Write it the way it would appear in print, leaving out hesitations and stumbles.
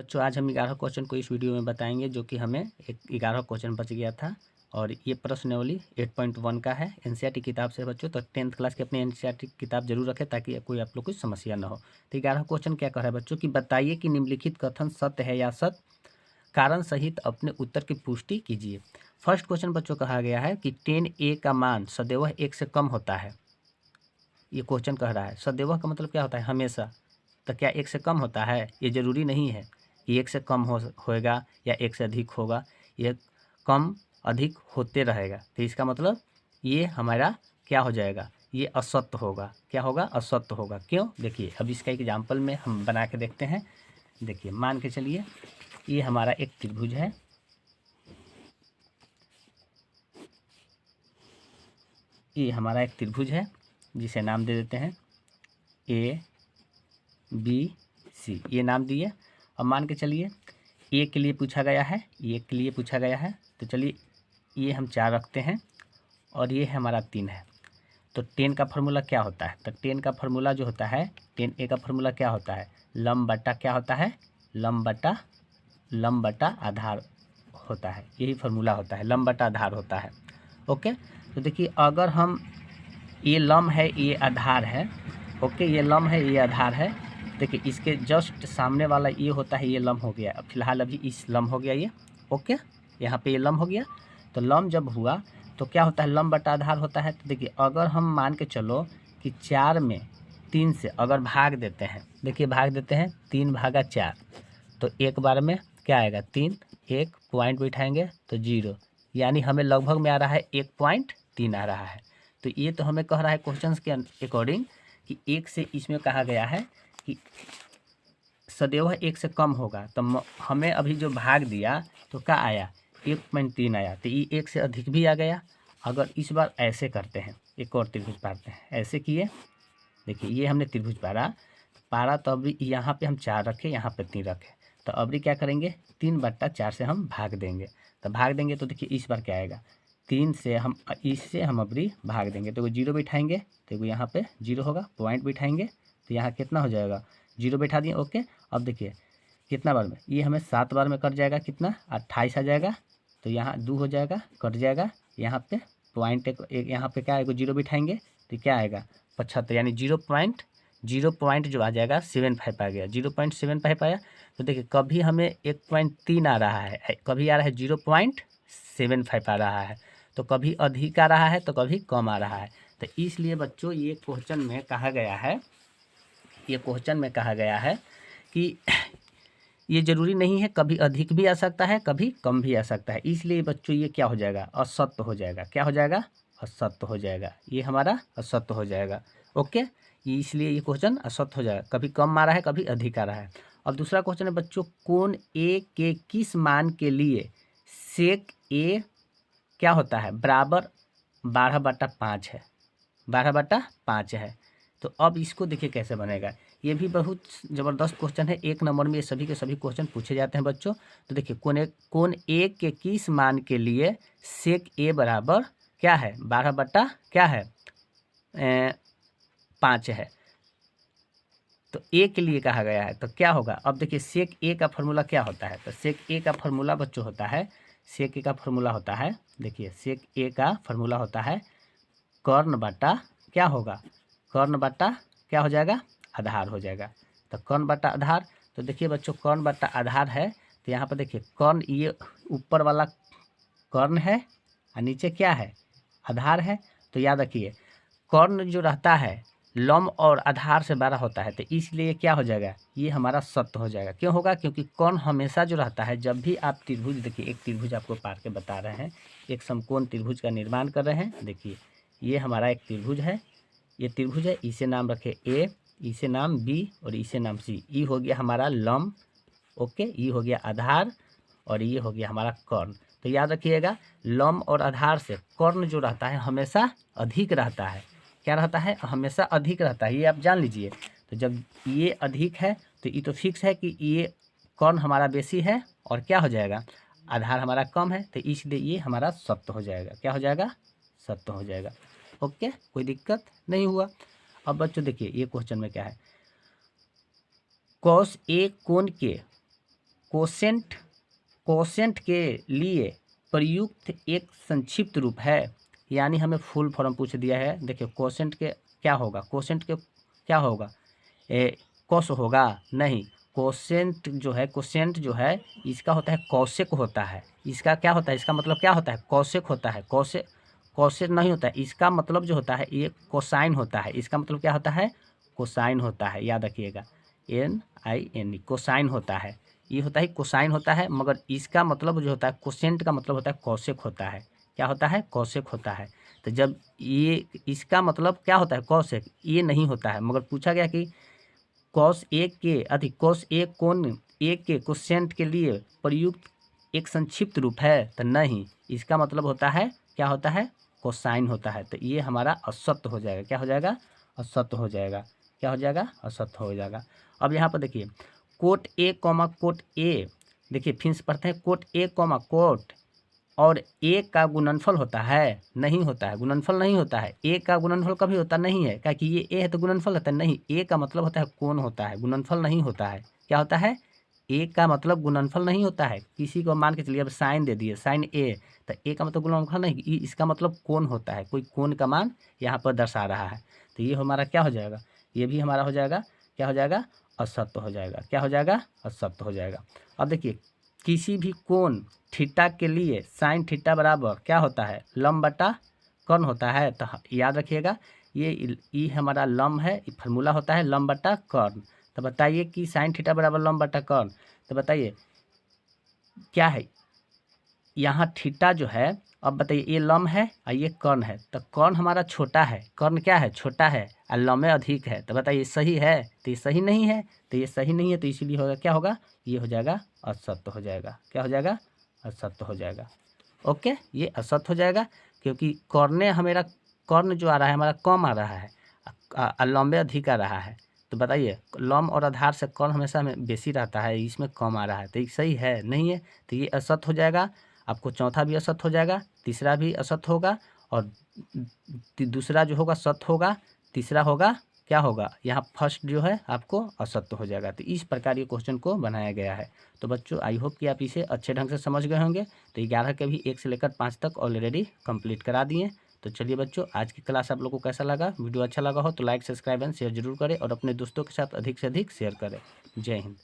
बच्चों आज हम 11 क्वेश्चन को इस वीडियो में बताएंगे जो कि हमें एक 11 क्वेश्चन बच गया था और ये प्रश्नावली 8.1 का है एनसीईआरटी किताब से। बच्चों तो 10th क्लास की अपनी एनसीईआरटी किताब जरूर रखें ताकि कोई आप लोग को समस्या ना हो। तो 11 क्वेश्चन क्या कर रहा है बच्चों कि बताइए कि निम्नलिखित कथन सत्य है या सत्य, कारण सहित अपने उत्तर की पुष्टि कीजिए। फर्स्ट क्वेश्चन बच्चों कहा गया है कि 10a का मान सदैव 1 से कम होता है। ये क्वेश्चन कह रहा है सदैव का मतलब क्या होता है, हमेशा। तो क्या 1 से कम होता है? ये जरूरी नहीं है कि 1 से कम होएगा या 1 से अधिक होगा, ये कम अधिक होते रहेगा। तो इसका मतलब ये हमारा क्या हो जाएगा, ये असत्य होगा। क्या होगा? असत्य होगा। क्यों? देखिए अब इसका एग्जाम्पल में हम बना के देखते हैं। देखिए मान के चलिए ये हमारा एक त्रिभुज है, ये हमारा एक त्रिभुज है जिसे नाम दे देते हैं ABC, ये नाम दिए। अब मान के चलिए ए के लिए पूछा गया है, ए के लिए पूछा गया है, तो चलिए ये हम 4 रखते हैं और ये हमारा 3 है। तो 10 का फार्मूला क्या होता है? तो 10 का फार्मूला जो होता है 10a का फार्मूला क्या होता है, लंब बटा क्या होता है, लंब बटा आधार होता है। यही फार्मूला होता है, लंब बटा आधार होता है। ओके, तो देखिए अगर हम ये लंब है ये आधार है, ओके ये लंब है ये आधार है। देखिए इसके जस्ट सामने वाला ये होता है, ये लंब हो गया। अब फिलहाल अभी इस लंब हो गया ये, ओके यहाँ पे ये लंब हो गया। तो लंब जब हुआ तो क्या होता है, लंब बटा आधार होता है। तो देखिए अगर हम मान के चलो कि 4 में 3 से अगर भाग देते हैं, देखिए भाग देते हैं 3 भागा 4, तो एक बार में क्या आएगा 3, एक पॉइंट बिठाएंगे तो 0, यानी हमें लगभग में आ रहा है 1.3 आ रहा है। तो ये तो हमें कह रहा है क्वेश्चन के अकॉर्डिंग कि 1 से इसमें कहा गया है कि सदैव 1 से कम होगा। तो हमें अभी जो भाग दिया तो क्या आया, 1.3 आया। तो ये 1 से अधिक भी आ गया। अगर इस बार ऐसे करते हैं, एक और त्रिभुज पारते हैं, ऐसे किए, देखिए ये हमने त्रिभुज पारा तो अभी यहाँ पे हम 4 रखे, यहाँ पे 3 रखे। तो अभी क्या करेंगे 3/4 से हम भाग देंगे। तो भाग देंगे तो देखिए इस बार क्या आएगा, 3 से हम इससे हम अभी भाग देंगे तो 0 बिठाएंगे, तो यहाँ पे 0 होगा, पॉइंट बिठाएंगे तो यहाँ कितना हो जाएगा, 0 बैठा दिए। ओके, अब देखिए कितना बार में, ये हमें 7 बार में कट जाएगा, कितना 28 आ जाएगा। तो यहाँ 2 हो जाएगा, कट जाएगा। यहाँ पे पॉइंट एक यहाँ पे क्या आएगा, 0 बिठाएंगे तो क्या आएगा 75, यानी 0 पॉइंट जो आ जाएगा 75 आ गया, 0.75 आया। तो देखिए कभी हमें 1.3 आ रहा है, कभी आ रहा है 0.75 आ रहा है, तो कभी अधिक आ रहा है तो कभी कम आ रहा है। तो इसलिए बच्चों ये क्वेश्चन में कहा गया है कि ये जरूरी नहीं है, कभी अधिक भी आ सकता है कभी कम भी आ सकता है। इसलिए बच्चों ये क्या हो जाएगा, असत्य हो जाएगा। क्या हो जाएगा, असत्य हो जाएगा, ये हमारा असत्य हो जाएगा। ओके, इसलिए ये क्वेश्चन असत्य हो जाएगा, कभी कम आ रहा है कभी अधिक आ रहा है। अब दूसरा क्वेश्चन है बच्चों, कोण ए के किस मान के लिए सेक ए क्या होता है, बराबर 12/5 है, 12/5 है। तो अब इसको देखिए कैसे बनेगा, ये भी बहुत ज़बरदस्त क्वेश्चन है। 1 नंबर में ये सभी के सभी क्वेश्चन पूछे जाते हैं बच्चों। तो देखिए कोण ए के किस मान के लिए सेक ए बराबर क्या है, 12 बटा क्या है 5 है। तो ए के लिए कहा गया है तो क्या होगा, अब देखिए सेक ए का फार्मूला क्या होता है। तो सेक ए का फार्मूला बच्चों होता है, सेक ए का फार्मूला होता है, देखिए सेक ए का फार्मूला होता है कर्ण बटा क्या होगा, कर्ण बटा क्या हो जाएगा, आधार हो जाएगा। तो कर्ण बटा आधार, तो देखिए बच्चों कर्ण बटा आधार है, तो यहाँ पर देखिए कर्ण ये ऊपर वाला कर्ण है और नीचे क्या है, आधार है। तो याद रखिए कर्ण जो रहता है लंब और आधार से बड़ा होता है, तो इसलिए क्या हो जाएगा, ये हमारा सत्य हो जाएगा। क्यों होगा, क्योंकि कर्ण हमेशा जो रहता है, जब भी आप त्रिभुज, देखिए एक त्रिभुज आपको पार के बता रहे हैं, एक समकोण त्रिभुज का निर्माण कर रहे हैं। देखिए ये हमारा एक त्रिभुज है, ये त्रिभुज है, इसे नाम रखे ए, इसे नाम बी और इसे नाम सी। ई हो गया हमारा लंब, ओके, ई हो गया आधार और ये हो गया हमारा कर्ण। तो याद रखिएगा लंब और आधार से कर्ण जो रहता है हमेशा अधिक रहता है। क्या रहता है, हमेशा अधिक रहता है, ये आप जान लीजिए। तो जब ये अधिक है तो ये तो फिक्स है कि ये कर्ण हमारा बेसी है और क्या हो जाएगा, आधार हमारा कम है, तो इसलिए ये हमारा सत्य हो जाएगा। क्या हो जाएगा, सत्य हो जाएगा। ओके, कोई दिक्कत नहीं हुआ। अब बच्चों देखिए ये क्वेश्चन में क्या है, कॉस ए कोण के कोसेंट कोसेंट के लिए प्रयुक्त एक संक्षिप्त रूप है, यानी हमें फुल फॉर्म पूछ दिया है। देखिए कोसेंट के क्या होगा, कोसेंट के क्या होगा, कोस होगा नहीं, कोसेंट जो है इसका होता है कौशिक होता है। इसका क्या होता है, इसका मतलब क्या होता है, कौशिक होता है। कौशिक नहीं होता है, इसका मतलब जो होता है ये कोसाइन होता है। इसका मतलब क्या होता है, कोसाइन होता है, याद रखिएगा, NINE कोसाइन होता है। ये होता है कोसाइन होता है, मगर इसका मतलब जो होता है कोसेंट का मतलब होता है कौशिक होता है। क्या होता है, कौशिक होता है। तो जब ये इसका मतलब क्या होता है कौशिक, ये नहीं होता है, मगर पूछा गया कि कॉस ए कोण ए के कोसेंट के लिए प्रयुक्त एक संक्षिप्त रूप है, तो नहीं, इसका मतलब होता है क्या होता है, कोसाइन होता है। तो ये हमारा असत्य हो जाएगा। क्या हो जाएगा, असत्य हो जाएगा। क्या हो जाएगा, असत्य हो जाएगा। अब यहाँ पर देखिए cot A comma cot A, देखिए फिर से पढ़ते हैं, कोट ए कॉमा कोट और ए का गुणनफल होता है, नहीं होता है, गुणनफल नहीं होता है। ए का गुणनफल कभी होता नहीं है, क्या कि ये ए है तो गुणनफल होता है नहीं, ए का मतलब होता है कोण होता है, गुणनफल नहीं होता है। क्या होता है, ए का मतलब गुणनफल नहीं होता है। किसी को मान के चलिए अब साइन दे दिए, साइन ए, तो ए का मतलब गुणनफल नहीं, इसका मतलब कोण होता है, कोई कोण का मान यहाँ पर दर्शा रहा है। तो ये हमारा क्या हो जाएगा, ये भी हमारा हो जाएगा, क्या हो जाएगा, असत्य हो जाएगा। क्या हो जाएगा, असत्य हो जाएगा। अब देखिए किसी भी कोण थीटा के लिए साइन थीटा बराबर क्या होता है, लंब बटा कर्ण होता है। तो याद रखिएगा ये हमारा लंब है, फार्मूला होता है लंब बटा कर्ण। तो बताइए कि साइन थीटा बराबर लंब बटा कर्ण, तो बताइए क्या है, यहाँ थीटा जो है, अब बताइए ये लंब है और ये कर्ण है, तो कर्ण हमारा छोटा है, कर्ण क्या है, छोटा है, और लंब अधिक है। तो बताइए सही है, तो ये सही नहीं है, तो ये सही नहीं है, तो इसीलिए होगा क्या होगा, ये हो जाएगा असत्य हो जाएगा। क्या हो जाएगा, असत्य हो जाएगा। ओके, ये असत्य हो जाएगा क्योंकि हमारा कर्ण जो आ रहा है हमारा कम आ रहा है, लंबे अधिक आ रहा है। तो बताइए लंब और आधार से कर्ण हमेशा हमें बेसी रहता है, इसमें कम आ रहा है, तो ये सही है नहीं है, तो ये असत्य हो जाएगा। आपको चौथा भी असत्य हो जाएगा, तीसरा भी असत्य होगा, और दूसरा जो होगा सत्य होगा, तीसरा होगा क्या होगा, यहाँ फर्स्ट जो है आपको असत्य हो जाएगा। तो इस प्रकार ये क्वेश्चन को बनाया गया है। तो बच्चों आई होप कि आप इसे अच्छे ढंग से समझ गए होंगे। तो 11 के भी 1 से लेकर 5 तक ऑलरेडी कंप्लीट करा दिए। तो चलिए बच्चों, आज की क्लास आप लोगों को कैसा लगा, वीडियो अच्छा लगा हो तो लाइक सब्सक्राइब एंड शेयर जरूर करें, और अपने दोस्तों के साथ अधिक से अधिक शेयर करें। जय हिंद।